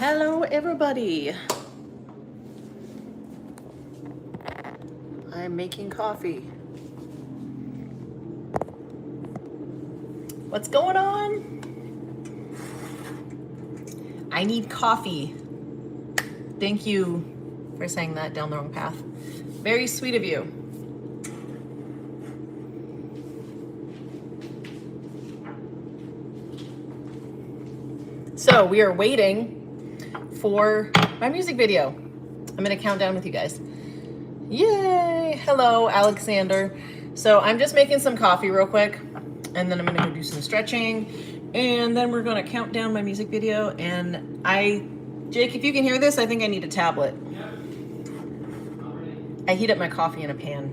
Hello, everybody. I'm making coffee. What's going on? I need coffee. Thank you for saying that down the wrong path. Very sweet of you. So we are waiting for my music video. I'm gonna count down with you guys. Yay! Hello, Alexander. So I'm just making some coffee real quick, and then I'm gonna go do some stretching, and then we're gonna count down my music video. And Jake, if you can hear this, I think I need a tablet. I heat up my coffee in a pan.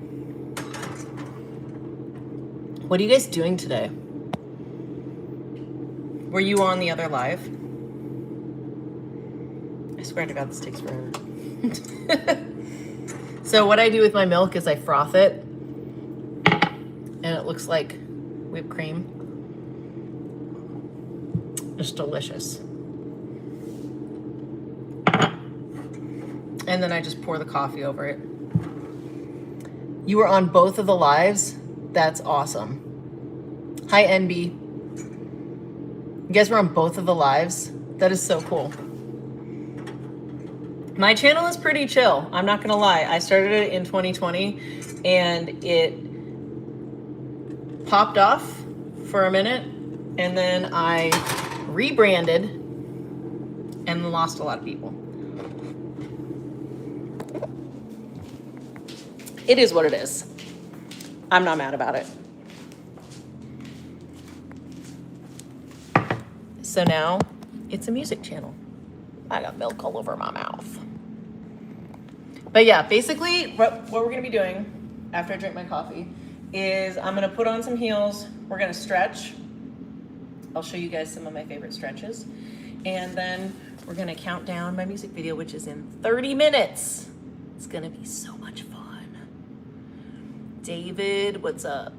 What are you guys doing today? Were you on the other live? I swear to God, this takes forever. So what I do with my milk is I froth it, and it looks like whipped cream. It's delicious. And then I just pour the coffee over it. You were on both of the lives? That's awesome. Hi, NB. You guys were on both of the lives? That is so cool. My channel is pretty chill. I'm not gonna lie. I started it in 2020 and it popped off for a minute, and then I rebranded and lost a lot of people. It is what it is. I'm not mad about it. So now it's a music channel. I got milk all over my mouth. But yeah, basically what we're gonna be doing after I drink my coffee is I'm gonna put on some heels. We're gonna stretch. I'll show you guys some of my favorite stretches. And then we're gonna count down my music video, which is in 30 minutes. It's gonna be so much fun. David, what's up?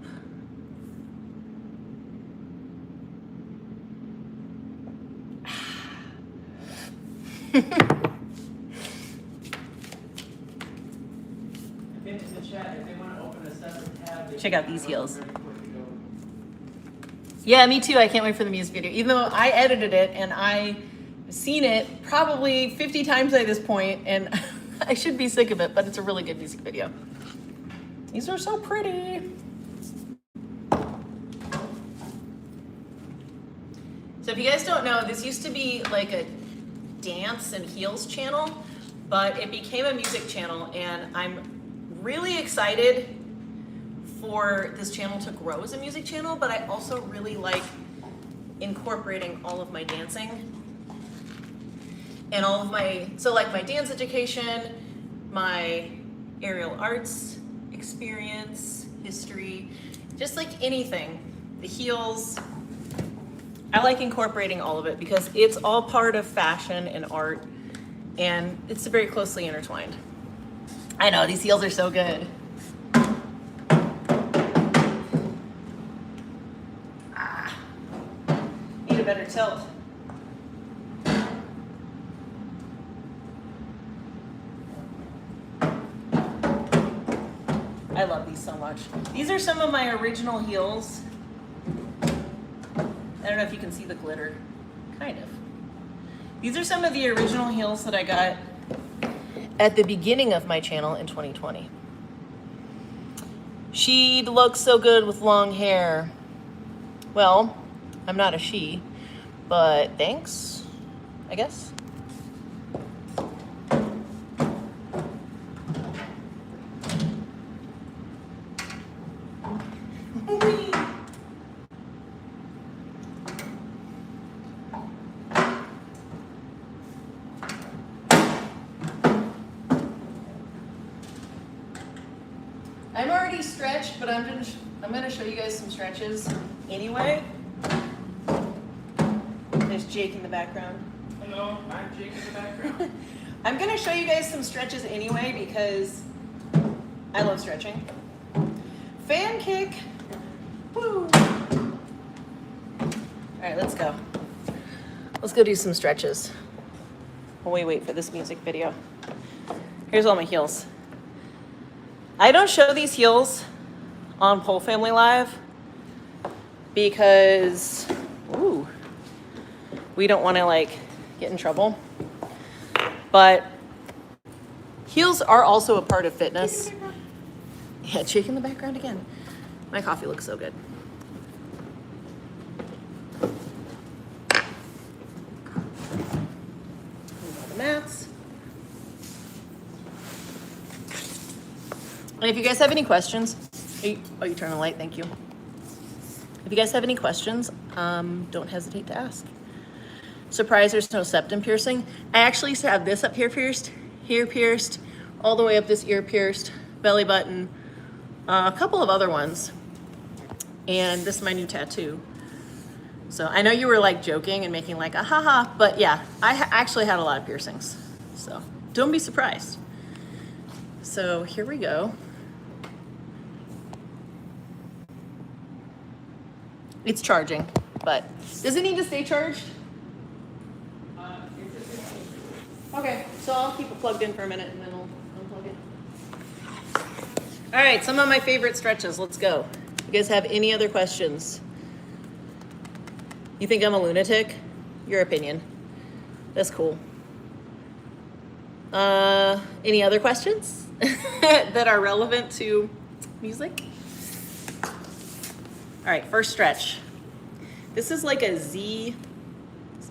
Check out these heels. Yeah, me too. I can't wait for the music video. Even though I edited it and I've seen it probably 50 times by this point, and I should be sick of it, but it's a really good music video. These are so pretty. So if you guys don't know, this used to be like a dance and heels channel, but it became a music channel, and I'm really excited for this channel to grow as a music channel, but I also really like incorporating all of my dancing and all of my, so like my dance education, my aerial arts experience, history, just like anything, the heels. I like incorporating all of it because it's all part of fashion and art, and it's very closely intertwined. I know, these heels are so good. Need a better tilt. I love these so much. These are some of my original heels. I don't know if you can see the glitter. Kind of. These are some of the original heels that I got at the beginning of my channel in 2020. She looks so good with long hair. Well, I'm not a she, but thanks, I guess. I'm already stretched, but I'm gonna show you guys some stretches anyway. There's Jake in the background. Hello, I'm Jake in the background. I'm gonna show you guys some stretches anyway because I love stretching. Fan kick. Woo. All right, let's go. Let's go do some stretches. while we wait for this music video. Here's all my heels. I don't show these heels on Pole Family Live because, ooh, we don't want to like get in trouble. But heels are also a part of fitness. Yeah, Jake in the background again. My coffee looks so good. The mats. And if you guys have any questions, you turn the light, thank you. If you guys have any questions, don't hesitate to ask. Surprised there's no septum piercing. I actually used to have this up here pierced, all the way up this ear pierced, belly button, a couple of other ones. And this is my new tattoo. So I know you were like joking and making like a haha, but yeah, I actually had a lot of piercings. So don't be surprised. So here we go. It's charging, but does it need to stay charged? Okay, so I'll keep it plugged in for a minute and then I'll unplug it. All right, some of my favorite stretches. Let's go. You guys have any other questions? You think I'm a lunatic? Your opinion. That's cool. Any other questions that are relevant to music? All right, first stretch. This is like a Z.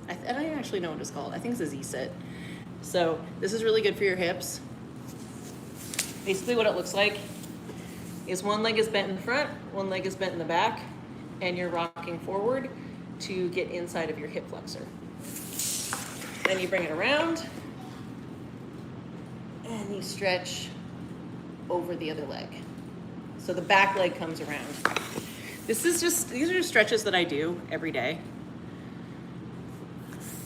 I don't actually know what it's called. I think it's a Z sit. So this is really good for your hips. Basically what it looks like is one leg is bent in the front, one leg is bent in the back, and you're rocking forward to get inside of your hip flexor. Then you bring it around and you stretch over the other leg. So the back leg comes around. These are just stretches that I do every day.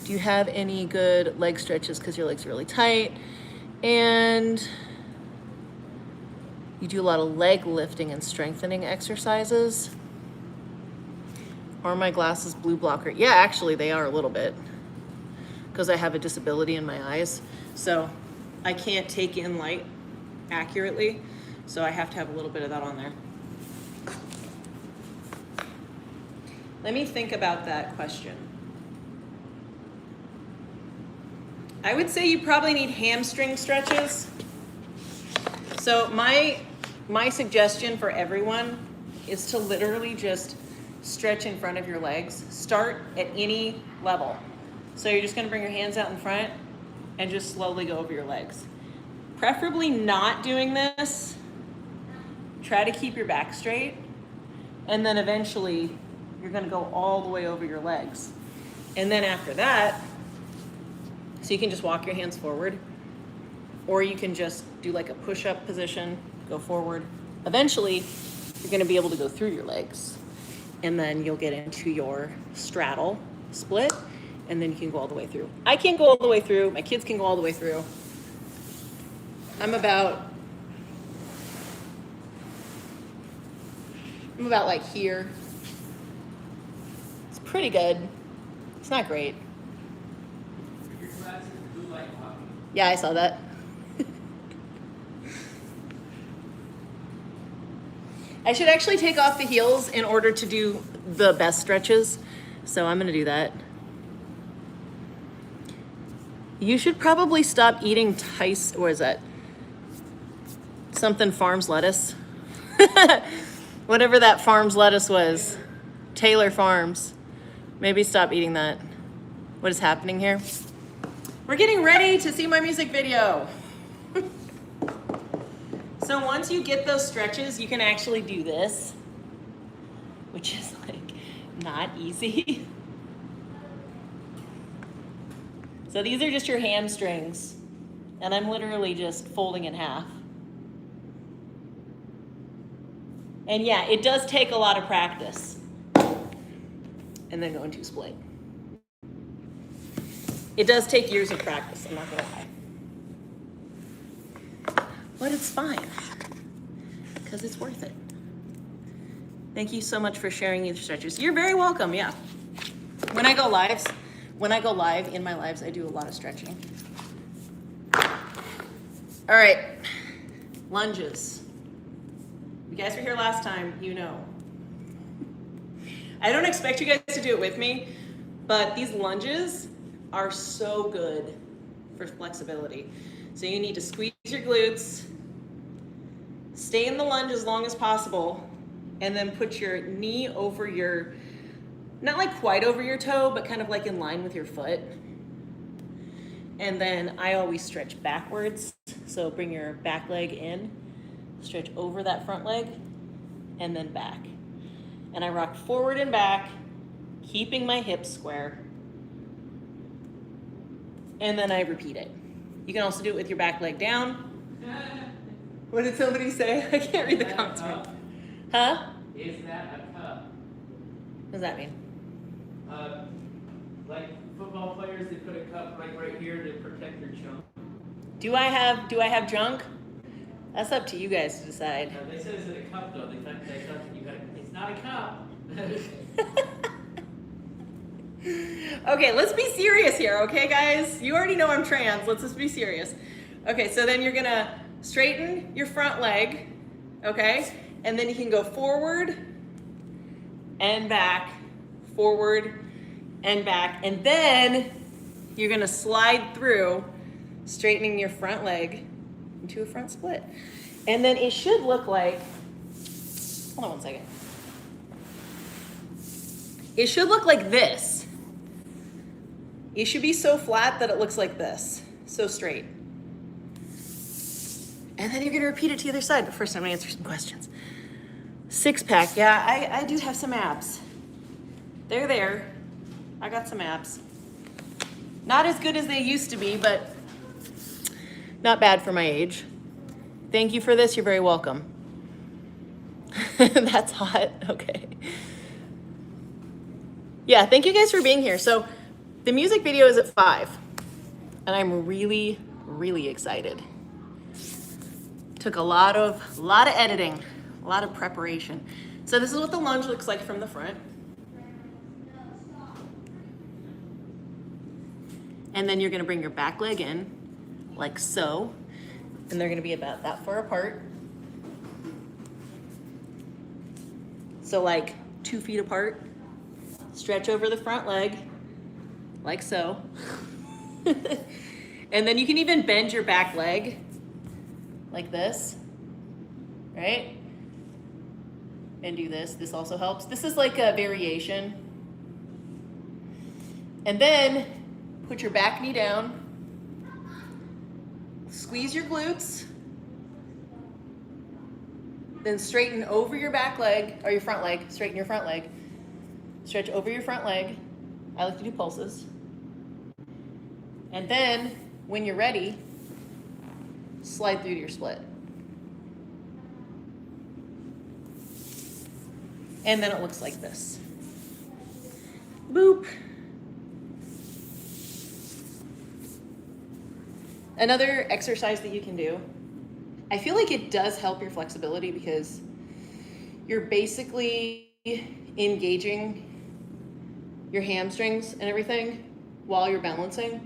Do you have any good leg stretches because your legs are really tight and you do a lot of leg lifting and strengthening exercises? Are my glasses blue blocker? Yeah, actually they are a little bit because I have a disability in my eyes. So I can't take in light accurately. So I have to have a little bit of that on there. Let me think about that question. I would say you probably need hamstring stretches. So my suggestion for everyone is to literally just stretch in front of your legs. Start at any level. So you're just gonna bring your hands out in front and just slowly go over your legs. Preferably not doing this. Try to keep your back straight. And then eventually you're gonna go all the way over your legs. And then after that, so you can just walk your hands forward, or you can just do like a push-up position, go forward. Eventually, you're gonna be able to go through your legs. And then you'll get into your straddle split, and then you can go all the way through. I can't go all the way through, my kids can go all the way through. I'm about like here. It's pretty good. It's not great. Yeah, I saw that. I should actually take off the heels in order to do the best stretches. So I'm gonna do that. You should probably stop eating what is that? Something Farms lettuce. Whatever that Farms lettuce was. Taylor Farms. Maybe stop eating that. What is happening here? We're getting ready to see my music video. So once you get those stretches, you can actually do this, which is like not easy. So these are just your hamstrings, and I'm literally just folding in half. And yeah, it does take a lot of practice. And then go into split. It does take years of practice, I'm not gonna lie. But it's fine, because it's worth it. Thank you so much for sharing these stretches. You're very welcome, yeah. When I go lives, When I go live, in my lives, I do a lot of stretching. All right, lunges. You guys were here last time, you know. I don't expect you guys to do it with me, but these lunges are so good for flexibility. So you need to squeeze your glutes, stay in the lunge as long as possible, and then put your knee over your, not like quite over your toe, but kind of like in line with your foot. And then I always stretch backwards. So bring your back leg in, stretch over that front leg, and then back. And I rock forward and back, keeping my hips square. And then I repeat it. You can also do it with your back leg down. What did somebody say? I can't read the comments. Huh? Is that a cup? What does that mean? Like football players, they put a cup right here to protect their junk. Do I have junk? That's up to you guys to decide. They said it's a cup though. They thought you got. It's not a cup. Okay, let's be serious here, okay, guys? You already know I'm trans. Let's just be serious. Okay, so then you're gonna straighten your front leg, okay? And then you can go forward and back, forward and back. And then you're gonna slide through, straightening your front leg into a front split. And then it should look like, hold on one second. It should look like this. It should be so flat that it looks like this, so straight. And then you're gonna repeat it to the other side, but first I'm gonna answer some questions. Six pack, yeah, I do have some abs. They're there, I got some abs. Not as good as they used to be, but not bad for my age. Thank you for this, you're very welcome. That's hot, okay. Yeah, thank you guys for being here. So the music video is at 5, and I'm really, really excited. Took a lot of editing, a lot of preparation. So this is what the lunge looks like from the front. And then you're gonna bring your back leg in, like so, and they're gonna be about that far apart. So like 2 feet apart. Stretch over the front leg, like so. And then you can even bend your back leg, like this, right? And do this, this also helps. This is like a variation. And then put your back knee down, squeeze your glutes, then straighten over your back leg, or your front leg, straighten your front leg. Stretch over your front leg. I like to do pulses. And then, when you're ready, slide through to your split. And then it looks like this. Boop. Another exercise that you can do, I feel like it does help your flexibility because you're basically engaging your hamstrings and everything while you're balancing.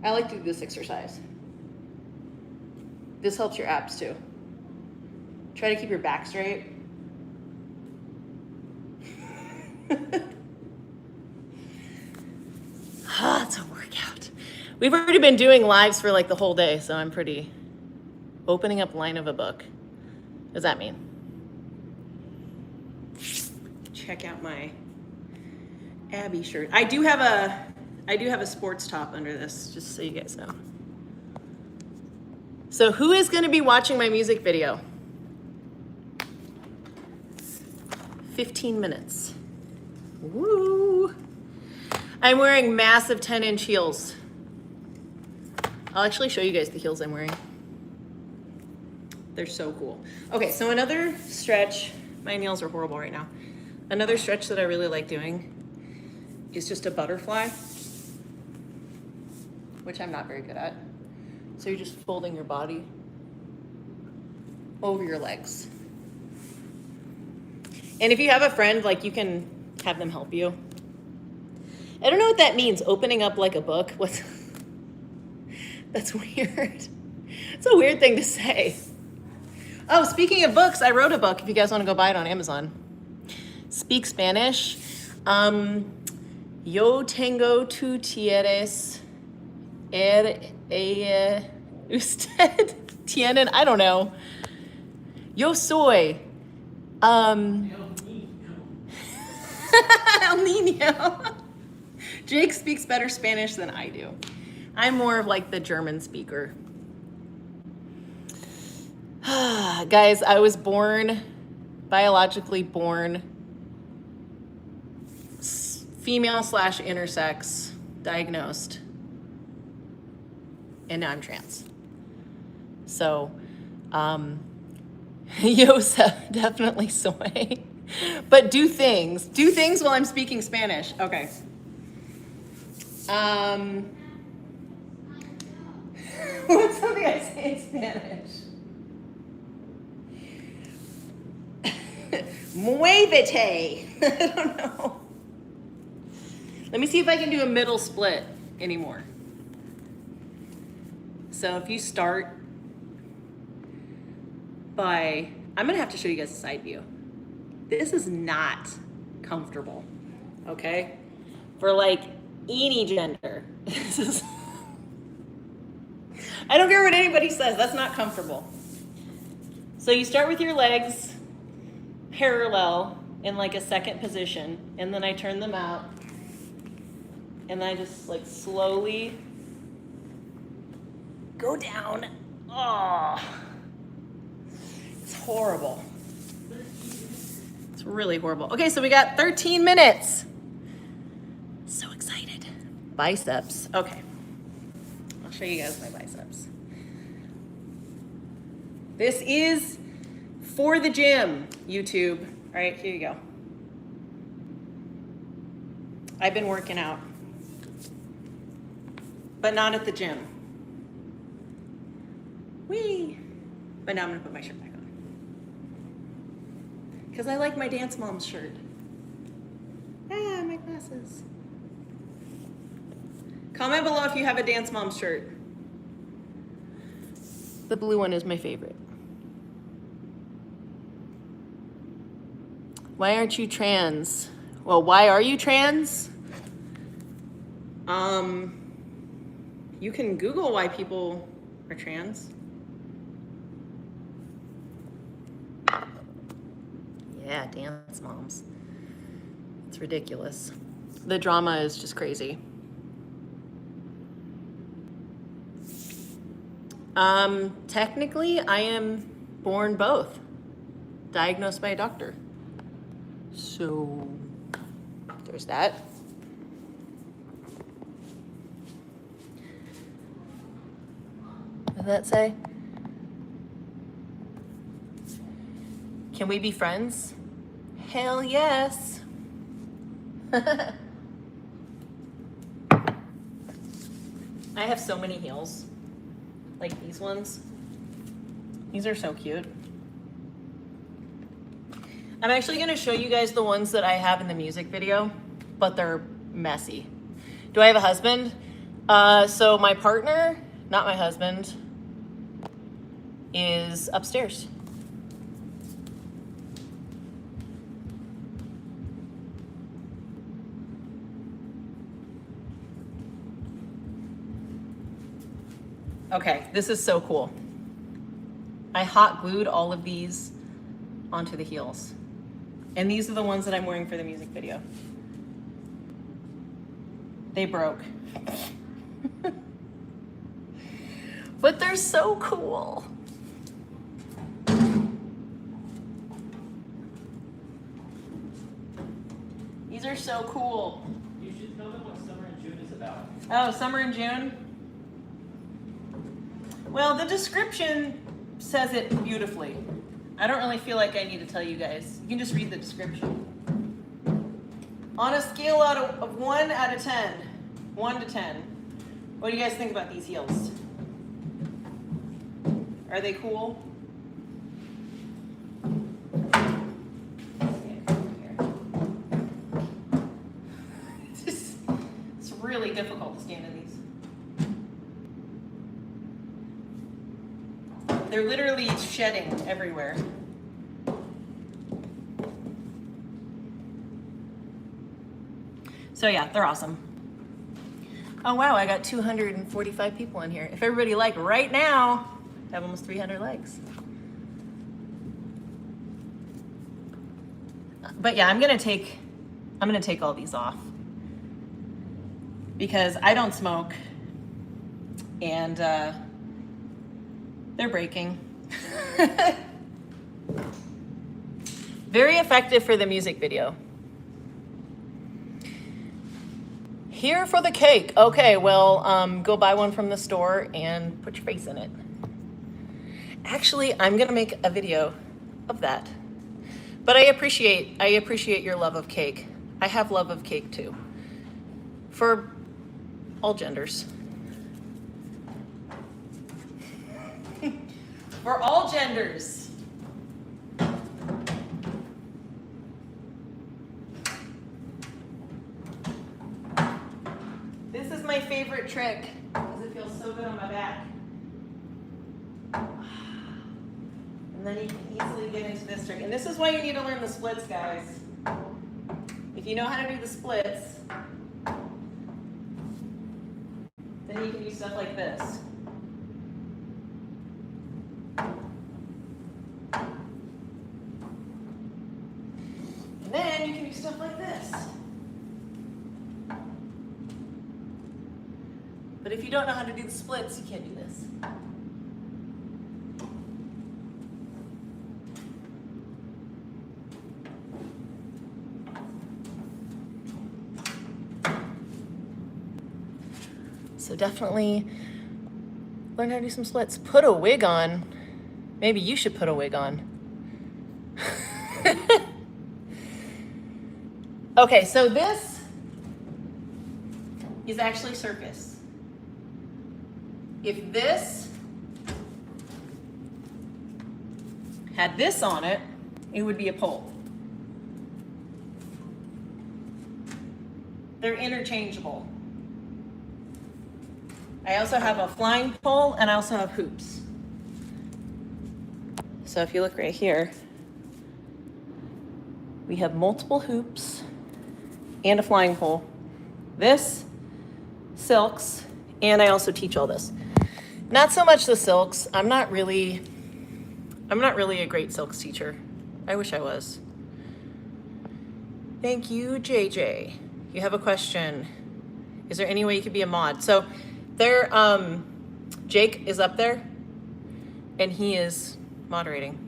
I like to do this exercise. This helps your abs too. Try to keep your back straight. It's a workout. We've already been doing lives for like the whole day, so I'm pretty opening up line of a book. What does that mean? Check out my Abby shirt. I do have a sports top under this, just so you guys know. So who is going to be watching my music video? 15 minutes. Woo! I'm wearing massive 10-inch heels. I'll actually show you guys the heels I'm wearing. They're so cool. Okay, so another stretch. My nails are horrible right now. Another stretch that I really like doing is just a butterfly, which I'm not very good at. So you're just folding your body over your legs. And if you have a friend, like you can have them help you. I don't know what that means. Opening up like a book. What's that's weird. It's a weird thing to say. Oh, speaking of books, I wrote a book. If you guys want to go buy it on Amazon. Speak Spanish. Yo tengo, tú tienes, ella, usted tienen. I don't know. Yo soy. El Nino. Jake speaks better Spanish than I do. I'm more of like the German speaker. Guys, I was biologically born female / intersex, diagnosed, and now I'm trans. So, definitely soy. But do things while I'm speaking Spanish. Okay. What's something I say in Spanish? Muévete. I don't know. Let me see if I can do a middle split anymore. So if you start by, I'm gonna have to show you guys a side view. This is not comfortable, okay? For like any gender. This is, I don't care what anybody says, that's not comfortable. So you start with your legs parallel in like a second position, and then I turn them out, and I just like slowly go down. Oh, it's horrible. It's really horrible. Okay, so we got 13 minutes. So excited. Biceps. Okay. I'll show you guys my biceps. This is for the gym, YouTube. All right, here you go. I've been working out, but not at the gym. Whee! But now I'm gonna put my shirt back on. Because I like my Dance Mom's shirt. Ah, my glasses. Comment below if you have a Dance Mom shirt. The blue one is my favorite. Why aren't you trans? Well, why are you trans? You can Google why people are trans. Yeah, Dance Moms. It's ridiculous. The drama is just crazy. Technically, I am born both. Diagnosed by a doctor. So, there's that. What did that say? Can we be friends? Hell yes. I have so many heels. Like these ones. These are so cute. I'm actually gonna show you guys the ones that I have in the music video, but they're messy. Do I have a husband? So my partner, not my husband, is upstairs. Okay, this is so cool. I hot glued all of these onto the heels. And these are the ones that I'm wearing for the music video. They broke. But they're so cool. These are so cool. You should tell them what Summer in June is about. Oh, Summer in June? Well, the description says it beautifully. I don't really feel like I need to tell you guys. You can just read the description. On a scale of 1 out of 10, 1 to 10, what do you guys think about these heels? Are they cool? difficult to stand in these. They're literally shedding everywhere. So yeah, they're awesome. Oh wow, I got 245 people in here. If everybody liked right now, I have almost 300 likes. But yeah, I'm gonna take all these off because I don't smoke and they're breaking. Very effective for the music video. Here for the cake. Okay, well, go buy one from the store and put your face in it. Actually, I'm gonna make a video of that. But I appreciate your love of cake. I have love of cake too. For all genders. For all genders. This is my favorite trick because it feels so good on my back. And then you can easily get into this trick. And this is why you need to learn the splits, guys. If you know how to do the splits, then you can do stuff like this. And then you can do stuff like this. But if you don't know how to do the splits, you can't do this. So definitely learn how to do some splits. Put a wig on. Maybe you should put a wig on. Okay, so this is actually circus. If this had this on it, it would be a pole. They're interchangeable. I also have a flying pole and I also have hoops. So if you look right here, we have multiple hoops and a flying pole. This, silks, and I also teach all this. Not so much the silks. I'm not really a great silks teacher. I wish I was. Thank you, JJ. You have a question. Is there any way you could be a mod? So there, Jake is up there and he is moderating.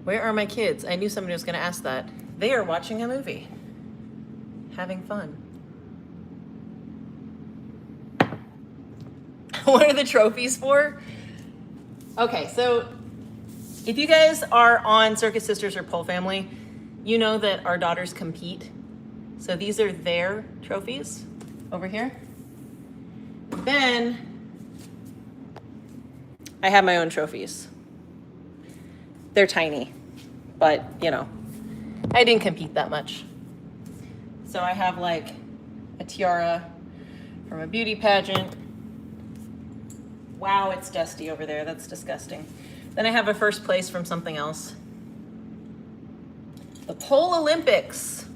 Where are my kids? I knew somebody was gonna ask that. They are watching a movie, having fun. What are the trophies for? Okay, so if you guys are on Circus Sisters or Pole Family, you know that our daughters compete. So these are their trophies over here. Then I have my own trophies. They're tiny, but you know, I didn't compete that much. So I have like a tiara from a beauty pageant. Wow, it's dusty over there. That's disgusting. Then I have a first place from something else. The Pole Olympics,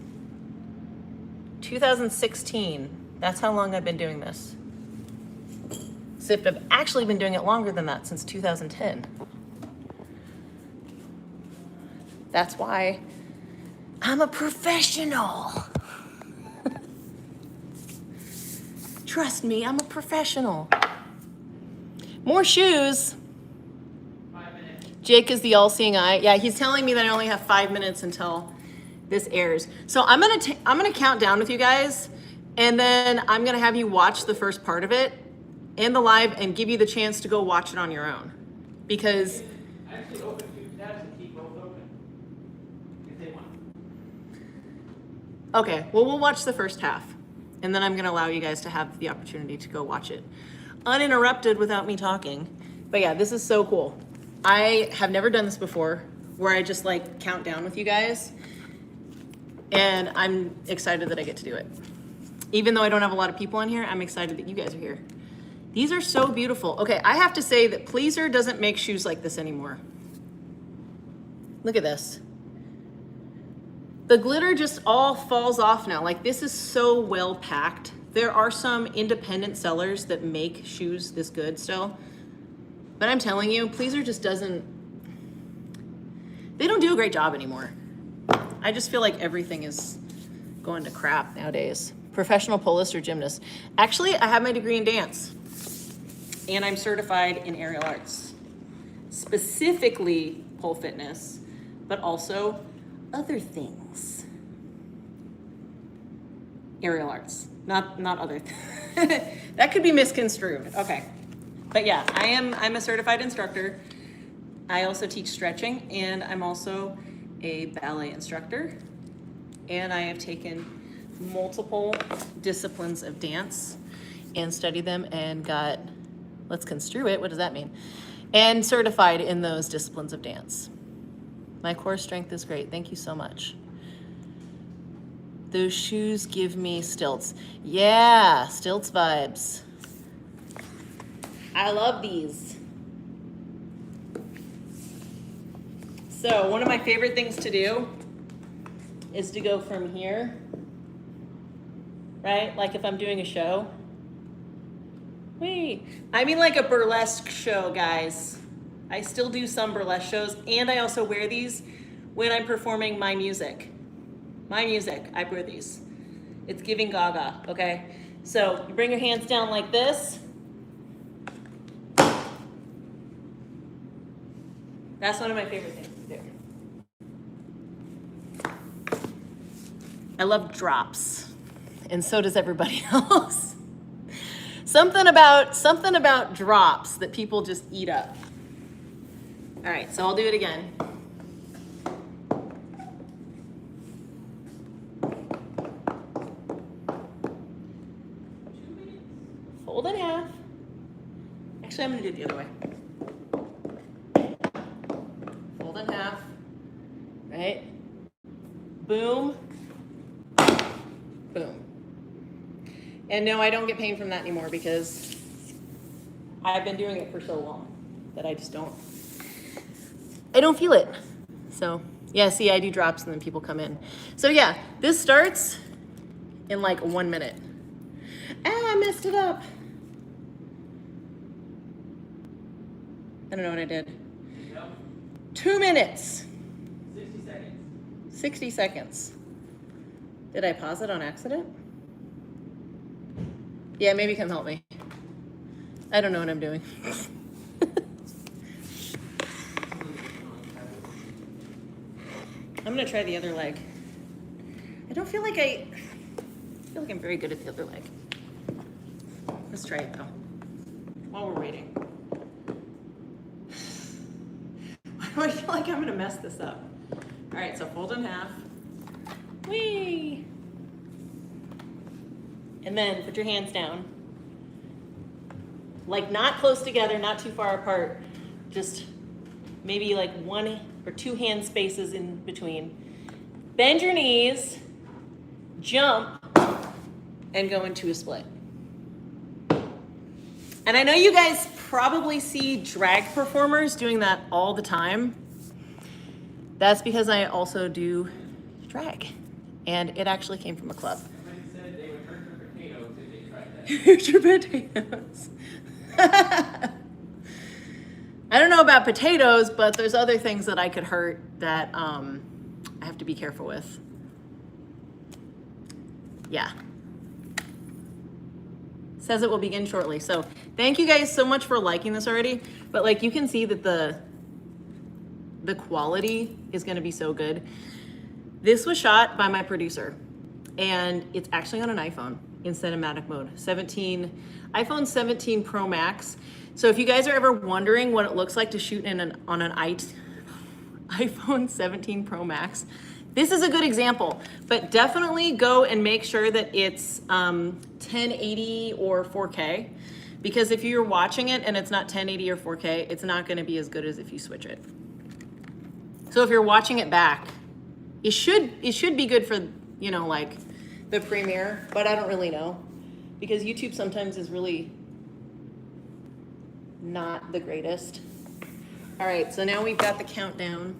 2016. That's how long I've been doing this. Except I've actually been doing it longer than that, since 2010. That's why I'm a professional. Trust me, I'm a professional. More shoes. 5 minutes. Jake is the all-seeing eye. Yeah, he's telling me that I only have 5 minutes until this airs. So I'm gonna count down with you guys, and then I'm gonna have you watch the first part of it in the live and give you the chance to go watch it on your own. Because I actually open 2 tabs and keep both open. If they want. okay, well, we'll watch the first half, and then I'm gonna allow you guys to have the opportunity to go watch it uninterrupted without me talking. But yeah, this is so cool. I have never done this before, where I just like count down with you guys. And I'm excited that I get to do it. Even though I don't have a lot of people on here, I'm excited that you guys are here. These are so beautiful. Okay, I have to say that Pleaser doesn't make shoes like this anymore. Look at this. The glitter just all falls off now. Like, this is so well packed. There are some independent sellers that make shoes this good still. But I'm telling you, Pleaser just doesn't, they don't do a great job anymore. I just feel like everything is going to crap nowadays. Professional polist or gymnast. Actually, I have my degree in dance and I'm certified in aerial arts, specifically pole fitness, but also other things. Aerial arts, not other. That could be misconstrued. Okay. But yeah, I'm a certified instructor. I also teach stretching, and I'm also a ballet instructor. And I have taken multiple disciplines of dance and studied them and got, let's construe it, what does that mean? And certified in those disciplines of dance. My core strength is great. Thank you so much. Those shoes give me stilts. Yeah, stilts vibes. I love these. So one of my favorite things to do is to go from here, right? Like if I'm doing a show. Wait, I mean like a burlesque show, guys. I still do some burlesque shows, and I also wear these when I'm performing my music. My music, I wear these. It's giving gaga, okay? So you bring your hands down like this. That's one of my favorite things to do. I love drops, and so does everybody else. Something about drops that people just eat up. All right, so I'll do it again. Fold in half. Actually, I'm gonna do it the other way. Fold in half, right? Boom, boom. And no, I don't get pain from that anymore because I've been doing it for so long that I don't feel it. So yeah, see, I do drops and then people come in. So yeah, this starts in like 1 minute. Ah, I messed it up. I don't know what I did. 2 minutes. 60 seconds. 60 seconds. Did I pause it on accident? Yeah, maybe come help me. I don't know what I'm doing. I'm gonna try the other leg. I feel like I'm very good at the other leg. Let's try it though, while we're waiting. Why do I feel like I'm gonna mess this up? All right, so fold in half. Whee! And then put your hands down. Like not close together, not too far apart. Just maybe like 1 or 2 hand spaces in between. Bend your knees, jump, and go into a split. And I know you guys probably see drag performers doing that all the time. That's because I also do drag. And it actually came from a club. Somebody said they would hurt their potatoes if they tried that. Here's your potatoes. I don't know about potatoes, but there's other things that I could hurt that I have to be careful with. Yeah. Says it will begin shortly. So thank you guys so much for liking this already. But like you can see that the quality is gonna be so good. This was shot by my producer and it's actually on an iPhone in cinematic mode. iPhone 17 Pro Max. So if you guys are ever wondering what it looks like to shoot on an iPhone 17 Pro Max, this is a good example, but definitely go and make sure that it's 1080 or 4K, because if you're watching it and it's not 1080 or 4K, it's not gonna be as good as if you switch it. So if you're watching it back, it should be good you know, like the premiere, but I don't really know because YouTube sometimes is really not the greatest. All right, so now we've got the countdown.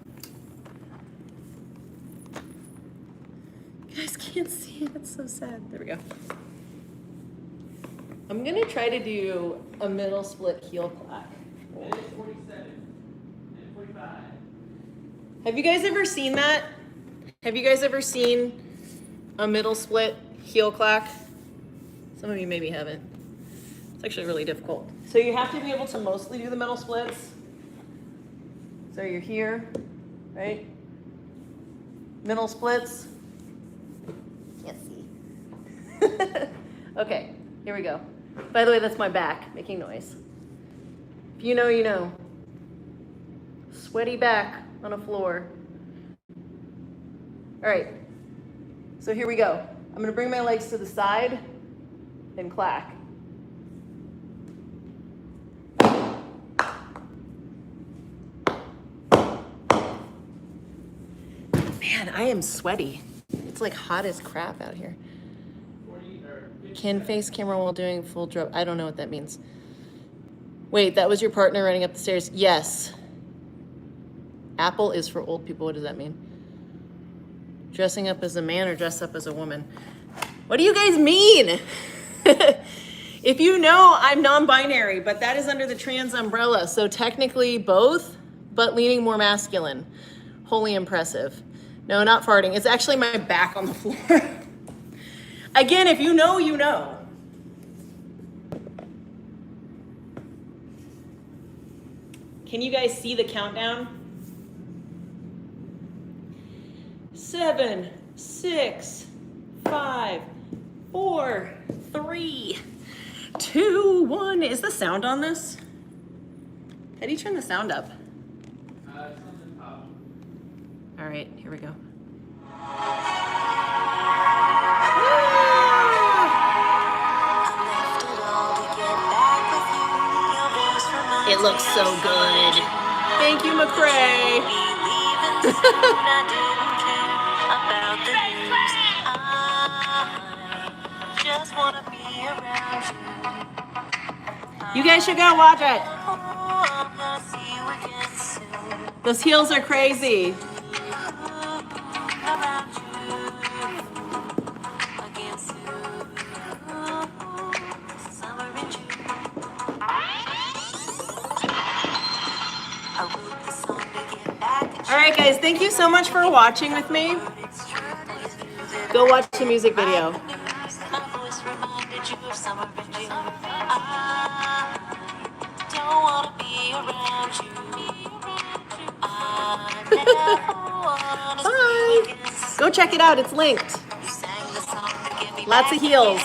You guys can't see it, it's so sad. There we go. I'm gonna try to do a middle split heel clack. Minute 47. Minute 45. Have you guys ever seen that? Have you guys ever seen a middle split heel clack? Some of you maybe haven't. It's actually really difficult. So you have to be able to mostly do the middle splits. So you're here, right? Middle splits. Can't see. Okay, here we go. By the way, that's my back making noise. If you know, you know. Sweaty back on a floor. All right, so here we go. I'm gonna bring my legs to the side and clack. Man, I am sweaty. It's like hot as crap out here. 40 or 50. Can face camera while doing full drop. I don't know what that means. Wait, that was your partner running up the stairs? Yes. Apple is for old people. What does that mean? Dressing up as a man or dress up as a woman? What do you guys mean? If you know, I'm non-binary, but that is under the trans umbrella. So technically both, but leaning more masculine. Wholly impressive. No, not farting. It's actually my back on the floor. Again, if you know, you know. Can you guys see the countdown? 7, 6, 5, 4, 3, 2, 1. Is the sound on this? How do you turn the sound up? Something pop. All right, here we go. It looks so good. Thank you, McCrae. You guys should go watch it. Those heels are crazy. All right, guys, thank you so much for watching with me. Go watch the music video. Bye. Go check it out. It's linked. Lots of heels.